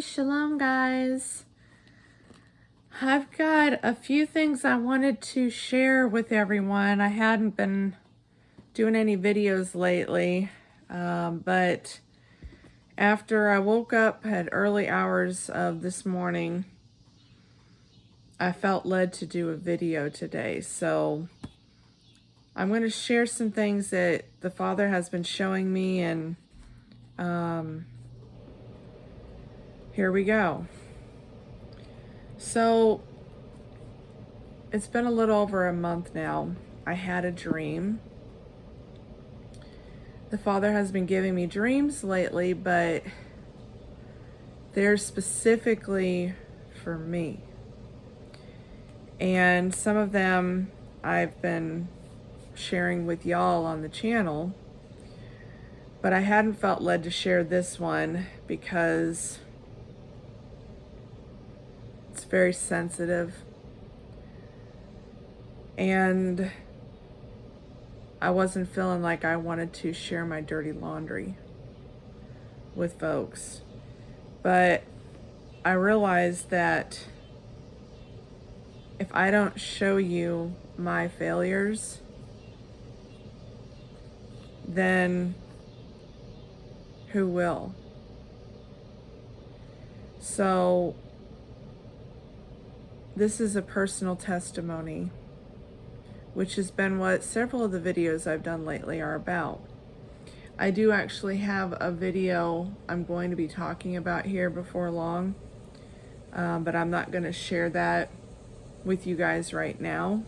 Shalom guys. I've got a few things I wanted to share with everyone. I hadn't been doing any videos lately, but after I woke up at early hours of this morning, I felt led to do a video today. So I'm going to share some things that the Father has been showing me, and here we go. So it's been a little over a month now. I had a dream. The Father has been giving me dreams lately, but they're specifically for me. And some of them I've been sharing with y'all on the channel, but I hadn't felt led to share this one because it's very sensitive. And I wasn't feeling like I wanted to share my dirty laundry with folks. But I realized that if I don't show you my failures, then who will? So this is a personal testimony, which has been what several of the videos I've done lately are about. I do actually have a video I'm going to be talking about here before long, but I'm not going to share that with you guys right now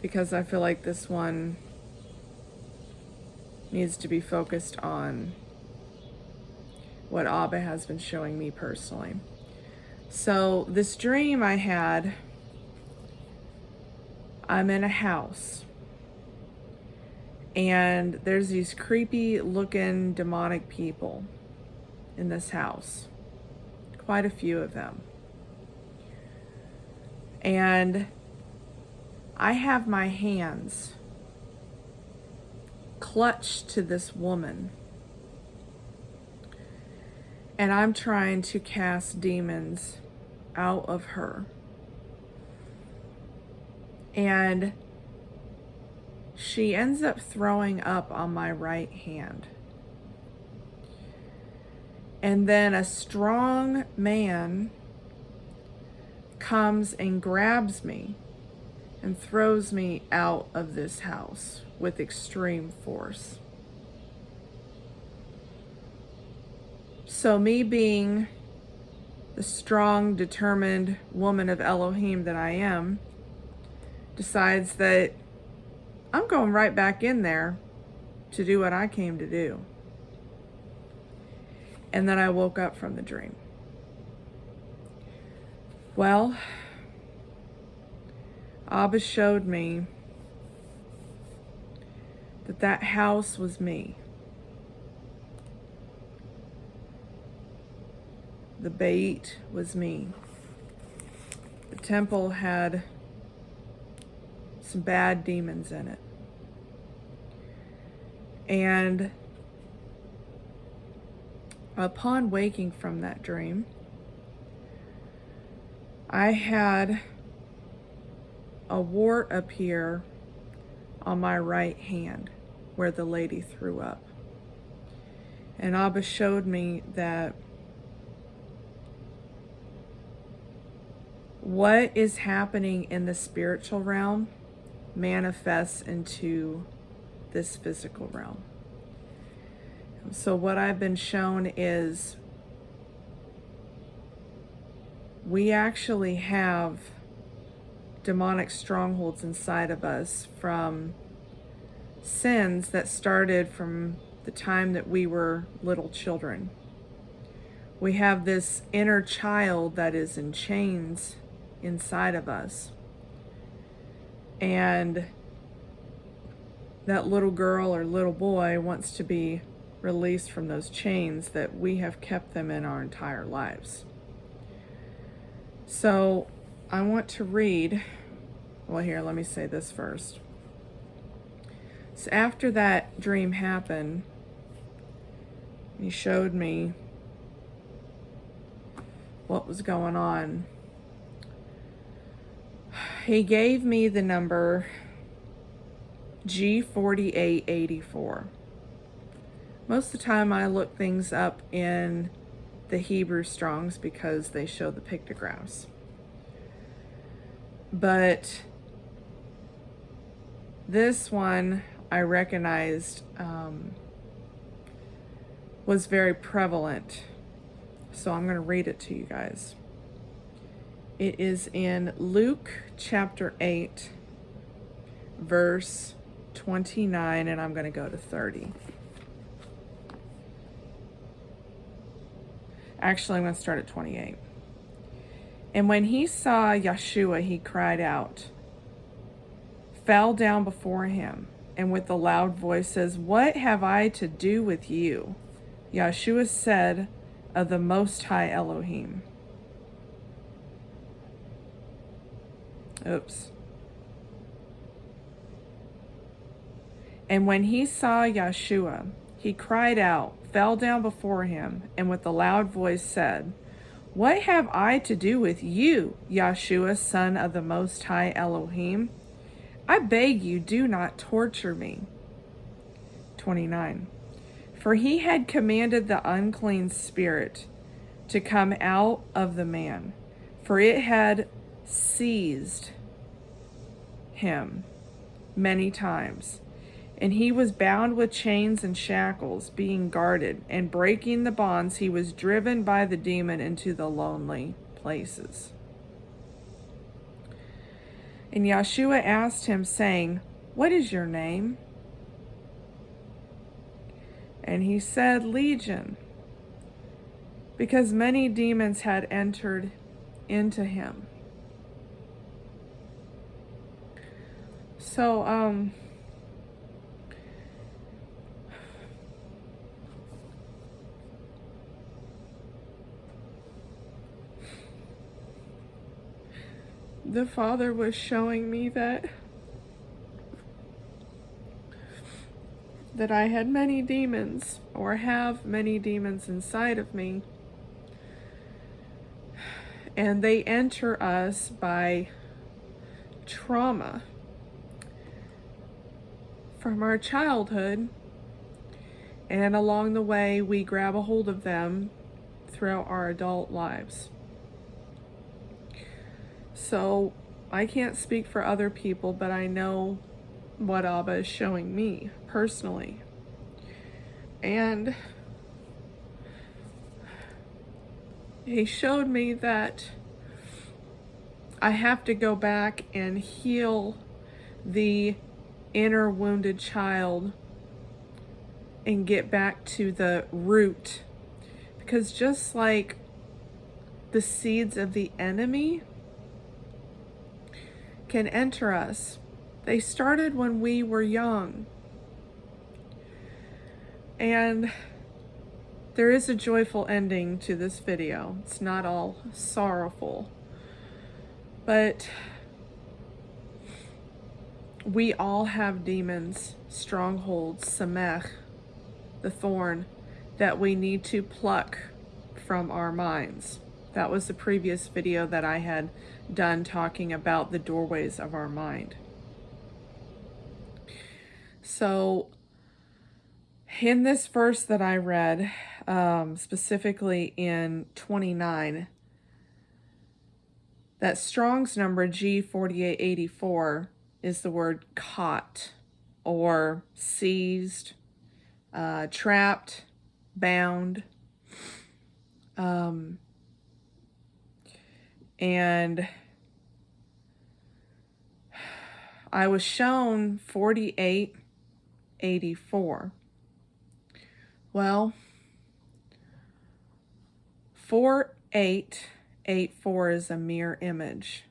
because I feel like this one needs to be focused on what Abba has been showing me personally. So this dream I had, I'm in a house and there's these creepy looking demonic people in this house, quite a few of them. And I have my hands clutched to this woman and I'm trying to cast demons out of her. And she ends up throwing up on my right hand. And then a strong man comes and grabs me and throws me out of this house with extreme force. So me being the strong, determined woman of Elohim that I am, decides that I'm going right back in there to do what I came to do. And then I woke up from the dream. Well, Abba showed me that that house was me. The bait was me. The temple had some bad demons in it. And upon waking from that dream, I had a wart appear on my right hand where the lady threw up. And Abba showed me that what is happening in the spiritual realm manifests into this physical realm. So what I've been shown is we actually have demonic strongholds inside of us from sins that started from the time that we were little children. We have this inner child that is in chains inside of us. And that little girl or little boy wants to be released from those chains that we have kept them in our entire lives. So I want to read, well here, let me say this first. So after that dream happened, he showed me what was going on. He gave me the number G4884. Most of the time I look things up in the Hebrew Strongs because they show the pictographs. But this one I recognized was very prevalent. So I'm going to read it to you guys. It is in Luke chapter 8, verse 29, and I'm going to go to 30. Actually, I'm going to start at 28. And when he saw Yeshua, he cried out, fell down before him, and with a loud voice says, "What have I to do with you?" Yeshua said, "Of the Most High Elohim." Oops. And when he saw Yeshua, he cried out, fell down before him, and with a loud voice said, "What have I to do with you, Yeshua, Son of the Most High Elohim? I beg you, do not torture me." 29. For he had commanded the unclean spirit to come out of the man, for it had seized him many times, and he was bound with chains and shackles, being guarded, and breaking the bonds, he was driven by the demon into the lonely places. And Yeshua asked him, saying, "What is your name?" And he said, "Legion," because many demons had entered into him. So, the Father was showing me that I had many demons, or have many demons inside of me. And they enter us by trauma from our childhood, and along the way we grab a hold of them throughout our adult lives. So I can't speak for other people, but I know what Abba is showing me personally. And he showed me that I have to go back and heal the inner wounded child and get back to the root. Because just like the seeds of the enemy can enter us, they started when we were young. And there is a joyful ending to this video. It's not all sorrowful. But we all have demons, strongholds, samech, the thorn, that we need to pluck from our minds. That was the previous video that I had done talking about the doorways of our mind. So in this verse that I read, specifically in 29, that Strong's number G4884 is the word caught, or seized, trapped, bound. And I was shown 4884. Well, 4884 is a mirror image.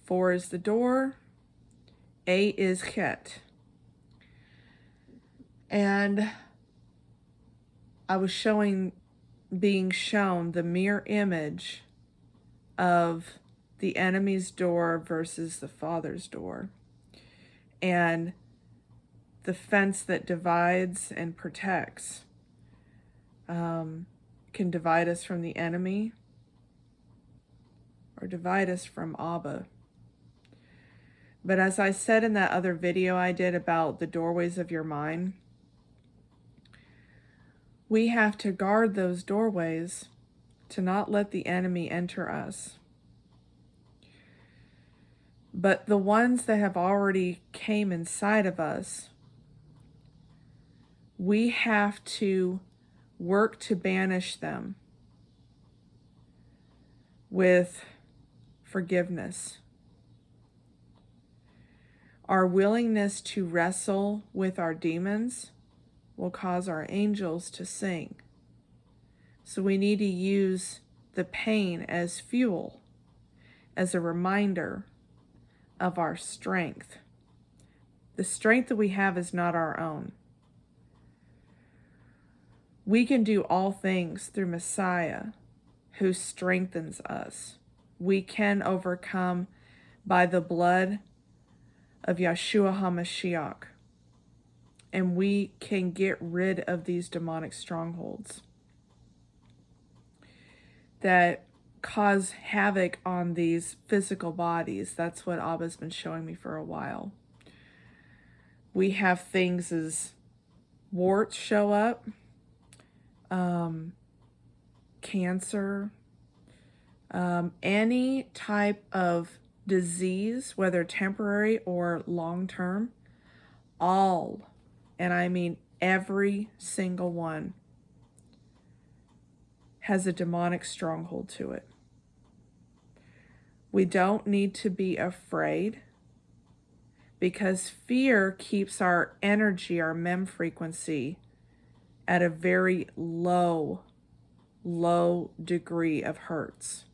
4 is the door. 8 is Chet. And I was being shown the mirror image of the enemy's door versus the Father's door. And the fence that divides and protects can divide us from the enemy, or divide us from Abba. But as I said in that other video I did about the doorways of your mind, we have to guard those doorways to not let the enemy enter us. But the ones that have already came inside of us, we have to work to banish them with forgiveness. Our willingness to wrestle with our demons will cause our angels to sing. So we need to use the pain as fuel, as a reminder of our strength. The strength that we have is not our own. We can do all things through Messiah who strengthens us. We can overcome by the blood of Yeshua HaMashiach. And we can get rid of these demonic strongholds that cause havoc on these physical bodies. That's what Abba's been showing me for a while. We have things as warts show up, cancer, any type of disease, whether temporary or long-term, all, and I mean every single one, has a demonic stronghold to it. We don't need to be afraid, because fear keeps our energy, our mem frequency, at a very low degree of hertz.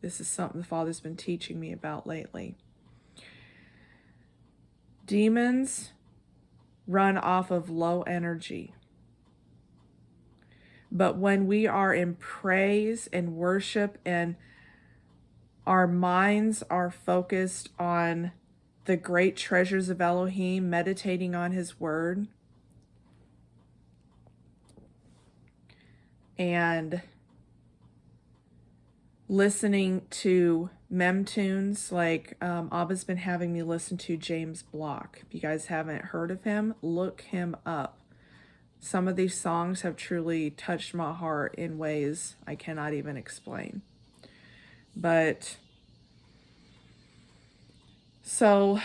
This is something the Father's been teaching me about lately. Demons run off of low energy. But when we are in praise and worship and our minds are focused on the great treasures of Elohim, meditating on his word, and listening to mem tunes, like Abba's been having me listen to James Block. If you guys haven't heard of him, look him up. Some of these songs have truly touched my heart in ways I cannot even explain. But so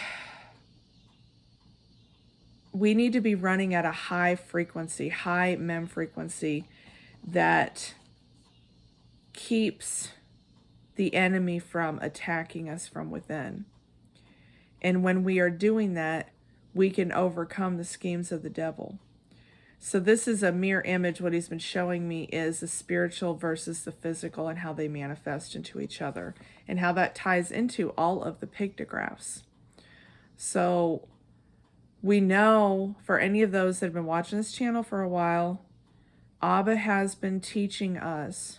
we need to be running at a high frequency, high mem frequency, that keeps the enemy from attacking us from within. And when we are doing that, we can overcome the schemes of the devil. So this is a mirror image. What he's been showing me is the spiritual versus the physical and how they manifest into each other and how that ties into all of the pictographs. So we know, for any of those that have been watching this channel for a while, Abba has been teaching us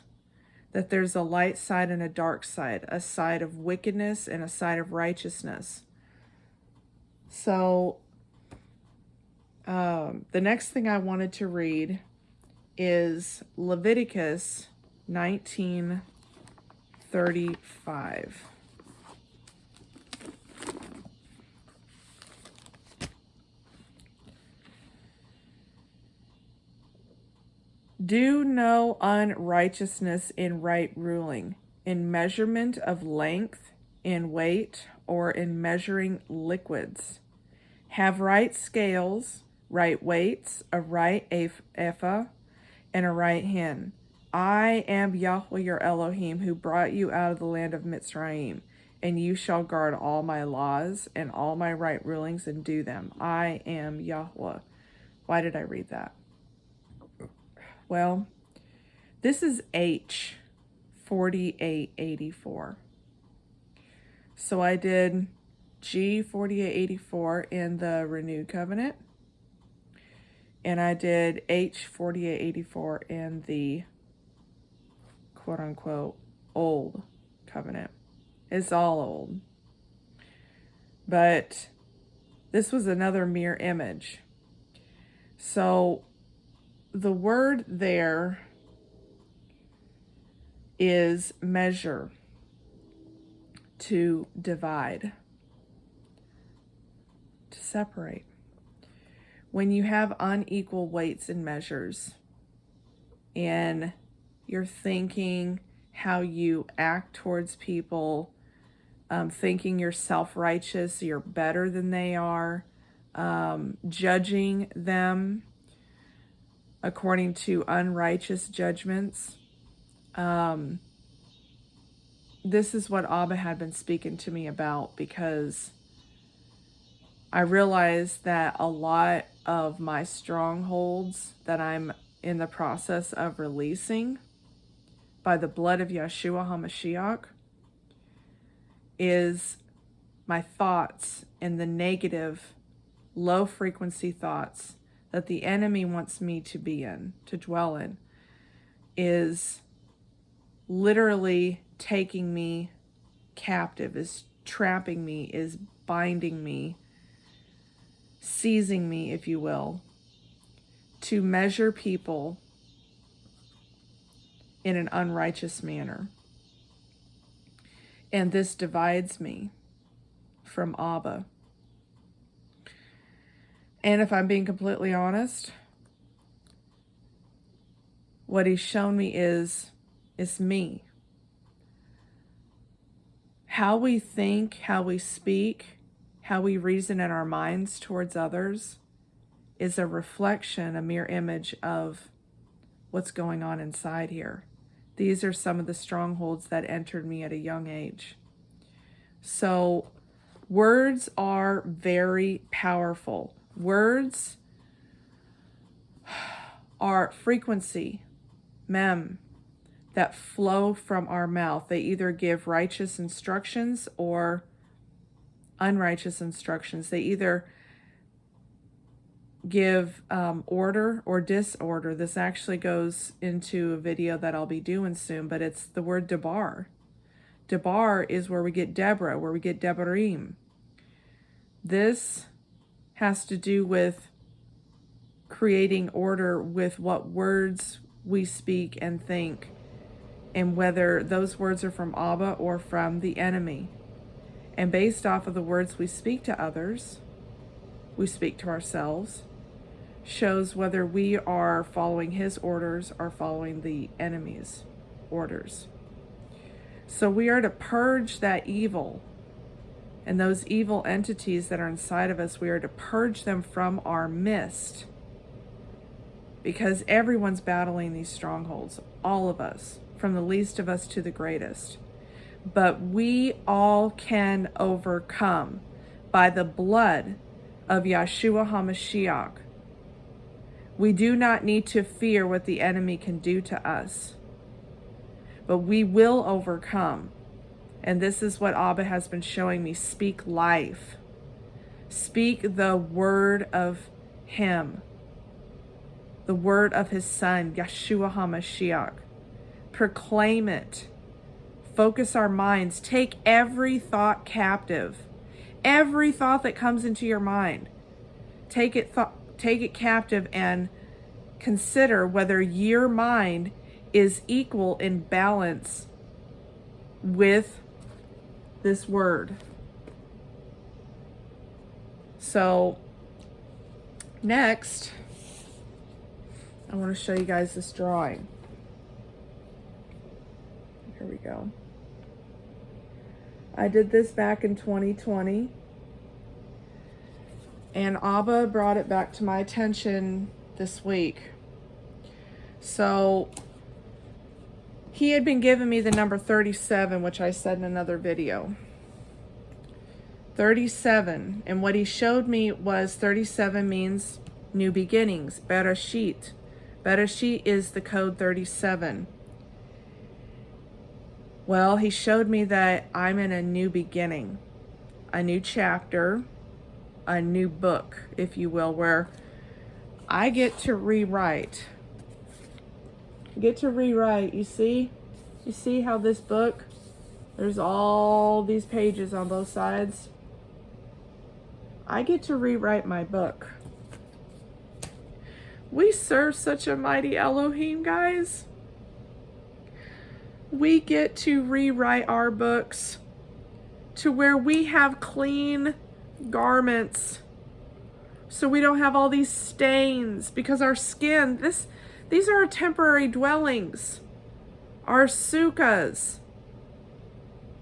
that there's a light side and a dark side, a side of wickedness and a side of righteousness. So the next thing I wanted to read is Leviticus 19:35. Do no unrighteousness in right ruling, in measurement of length, in weight, or in measuring liquids. Have right scales, right weights, a right ephah, and a right hin. I am Yahweh your Elohim, who brought you out of the land of Mitzrayim, and you shall guard all my laws and all my right rulings and do them. I am Yahweh. Why did I read that? Well, this is H 4884. So I did G 4884 in the Renewed Covenant, and I did H 4884 in the quote-unquote Old Covenant. It's all old. But this was another mirror image. So the word there is measure. to divide, to separate. When you have unequal weights and measures in your thinking, how you act towards people, thinking you're self-righteous, you're better than they are, judging them according to unrighteous judgments. This is what Abba had been speaking to me about, because I realized that a lot of my strongholds that I'm in the process of releasing by the blood of Yeshua HaMashiach is my thoughts and the negative, low frequency thoughts that the enemy wants me to be in, to dwell in, is literally taking me captive, is trapping me, is binding me, seizing me, if you will, to measure people in an unrighteous manner. And this divides me from Abba. And if I'm being completely honest, what he's shown me is me. How we think, how we speak, how we reason in our minds towards others is a reflection, a mirror image of what's going on inside here. These are some of the strongholds that entered me at a young age. So words are very powerful. Words are frequency, mem, that flow from our mouth. They either give righteous instructions or unrighteous instructions. They either give order or disorder. This actually goes into a video that I'll be doing soon, but it's the word debar. Debar is where we get Deborah, where we get Debarim. This has to do with creating order with what words we speak and think, and whether those words are from Abba or from the enemy. And based off of the words we speak to others, we speak to ourselves, shows whether we are following his orders or following the enemy's orders. So we are to purge that evil, and those evil entities that are inside of us, we are to purge them from our midst, because everyone's battling these strongholds, all of us, from the least of us to the greatest. But we all can overcome by the blood of Yeshua HaMashiach. We do not need to fear what the enemy can do to us, but we will overcome. And this is what Abba has been showing me. Speak life. Speak the word of him, the word of his son, Yeshua HaMashiach. Proclaim it. Focus our minds. Take every thought captive. Every thought that comes into your mind. Take it captive and consider whether your mind is equal in balance with this word. So next, I want to show you guys this drawing. Here we go. I did this back in 2020, and Abba brought it back to my attention this week. So he had been giving me the number 37, which I said in another video. 37, and what he showed me was 37 means new beginnings, Bereshit. Bereshit is the code 37. Well, he showed me that I'm in a new beginning, a new chapter, a new book, if you will, where I get to rewrite. You see? You see how this book, there's all these pages on both sides? I get to rewrite my book. We serve such a mighty Elohim, guys. We get to rewrite our books to where we have clean garments, so we don't have all these stains, because our skin, these are our temporary dwellings, our sukkahs.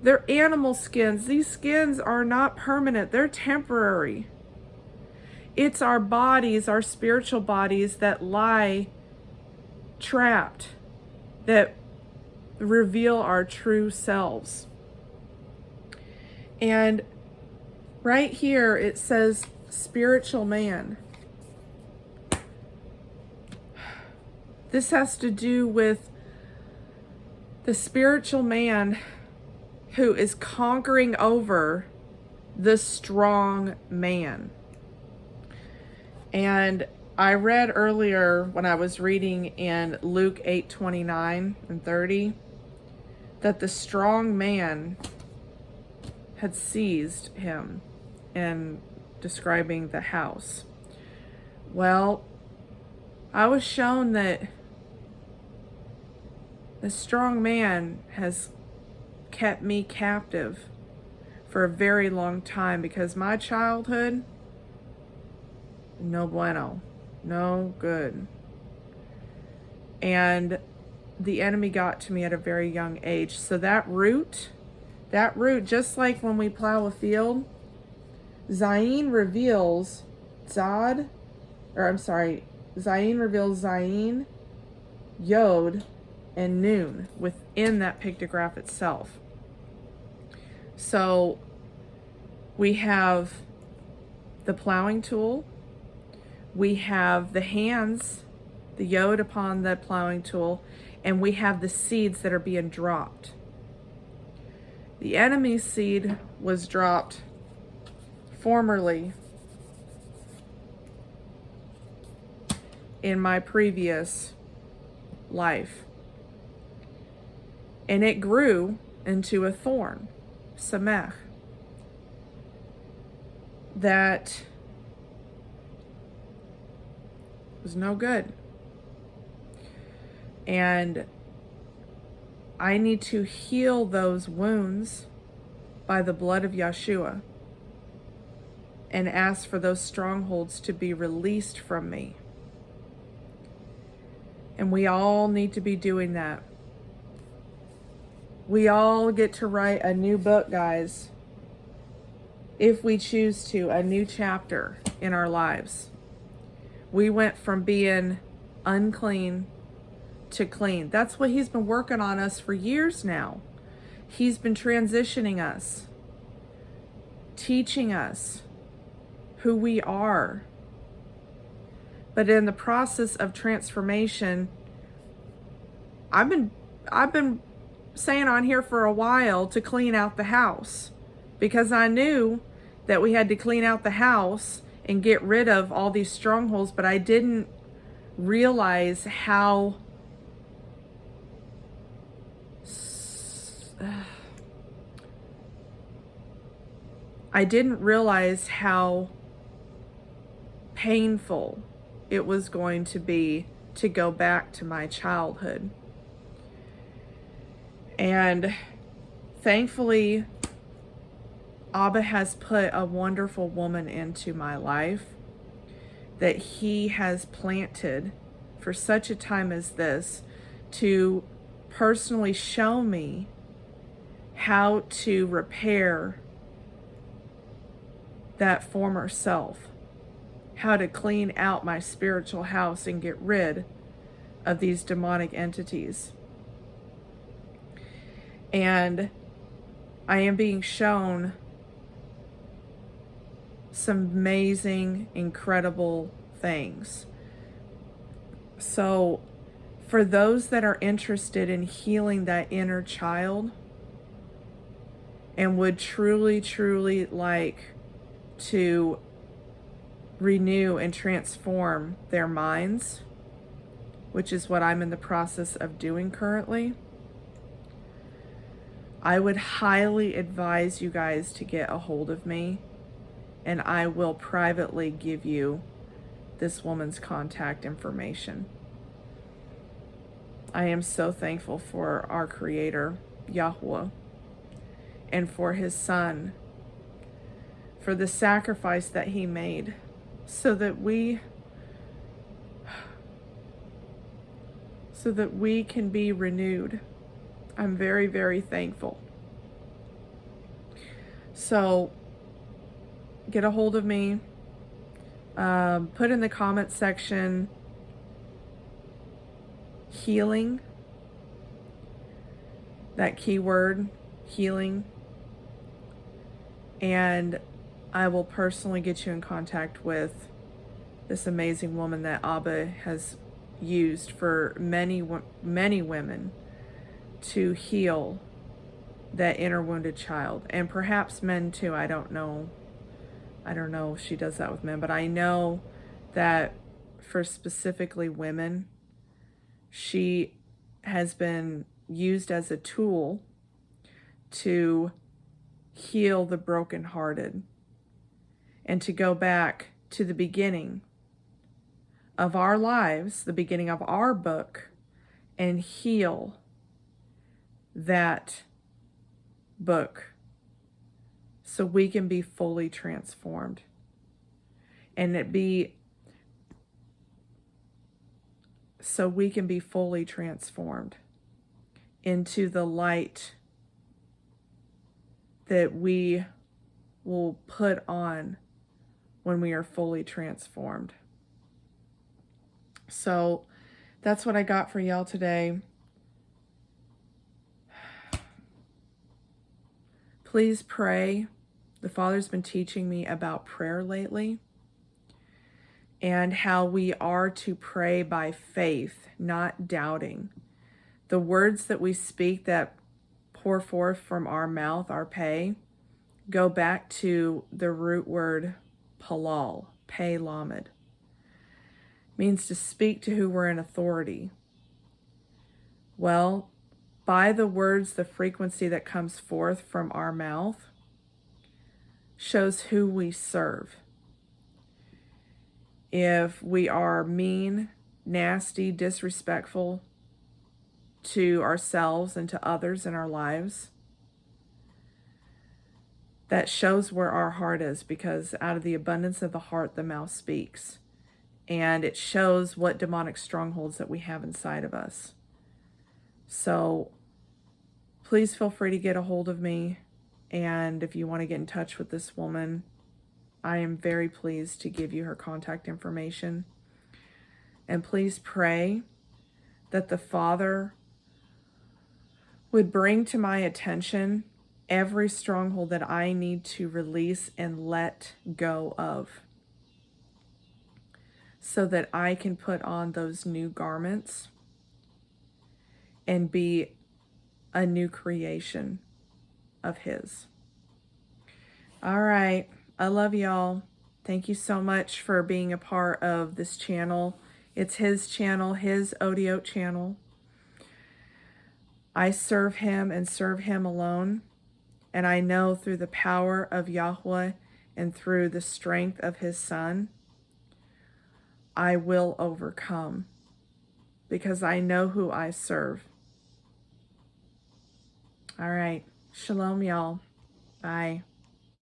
They're animal skins. These skins are not permanent. They're temporary. It's our bodies, our spiritual bodies, that lie trapped, that reveal our true selves. And right here it says spiritual man. This has to do with the spiritual man who is conquering over the strong man. And I read earlier when I was reading in Luke 8:29 and 30 that the strong man had seized him, in describing the house. Well, I was shown that the strong man has kept me captive for a very long time, because my childhood, no bueno, no good. And the enemy got to me at a very young age. So that root, just like when we plow a field, Zayin reveals Zayin reveals Zayin, Yod, and Nun within that pictograph itself. So we have the plowing tool, we have the hands, the Yod upon the plowing tool, and we have the seeds that are being dropped. The enemy's seed was dropped formerly in my previous life, and it grew into a thorn, samech, that was no good. And I need to heal those wounds by the blood of Yeshua and ask for those strongholds to be released from me. And we all need to be doing that. We all get to write a new book, guys, if we choose to, a new chapter in our lives. We went from being unclean to clean. That's what he's been working on us for years now. He's been transitioning us, teaching us who we are. But in the process of transformation, I've been saying on here for a while to clean out the house, because I knew that we had to clean out the house and get rid of all these strongholds, but I didn't realize how painful it was going to be to go back to my childhood. And thankfully, Abba has put a wonderful woman into my life that he has planted for such a time as this, to personally show me how to repair that former self, how to clean out my spiritual house and get rid of these demonic entities. And I am being shown some amazing, incredible things. So for those that are interested in healing that inner child and would truly, truly like to renew and transform their minds, which is what I'm in the process of doing currently, I would highly advise you guys to get a hold of me, and I will privately give you this woman's contact information. I am so thankful for our Creator, Yahweh, and for his son, for the sacrifice that he made, so that we can be renewed. I'm very, very thankful. So get a hold of me. Put in the comment section healing, that keyword healing, and I will personally get you in contact with this amazing woman that Abba has used for many women to heal that inner wounded child, and perhaps men too. I don't know if she does that with men, but I know that for specifically women, she has been used as a tool to heal the brokenhearted and to go back to the beginning of our lives, the beginning of our book, and heal that book so we can be fully transformed, and so we can be fully transformed into the light that we will put on when we are fully transformed. So that's what I got for y'all today. Please pray. The Father's been teaching me about prayer lately, and how we are to pray by faith, not doubting. The words that we speak that pour forth from our mouth, our pay, go back to the root word palal, pay lamed. Means to speak to who we're in authority. Well, by the words, the frequency that comes forth from our mouth shows who we serve. If we are mean, nasty, disrespectful to ourselves and to others in our lives, that shows where our heart is, because out of the abundance of the heart, the mouth speaks. And it shows what demonic strongholds that we have inside of us. So please feel free to get a hold of me. And if you want to get in touch with this woman, I am very pleased to give you her contact information. And please pray that the Father would bring to my attention every stronghold that I need to release and let go of, so that I can put on those new garments and be a new creation of His. All right. I love y'all. Thank you so much for being a part of this channel. It's His channel, His Otiot channel. I serve Him and serve Him alone. And I know through the power of Yahweh and through the strength of His Son, I will overcome, because I know who I serve. All right. Shalom, y'all. Bye.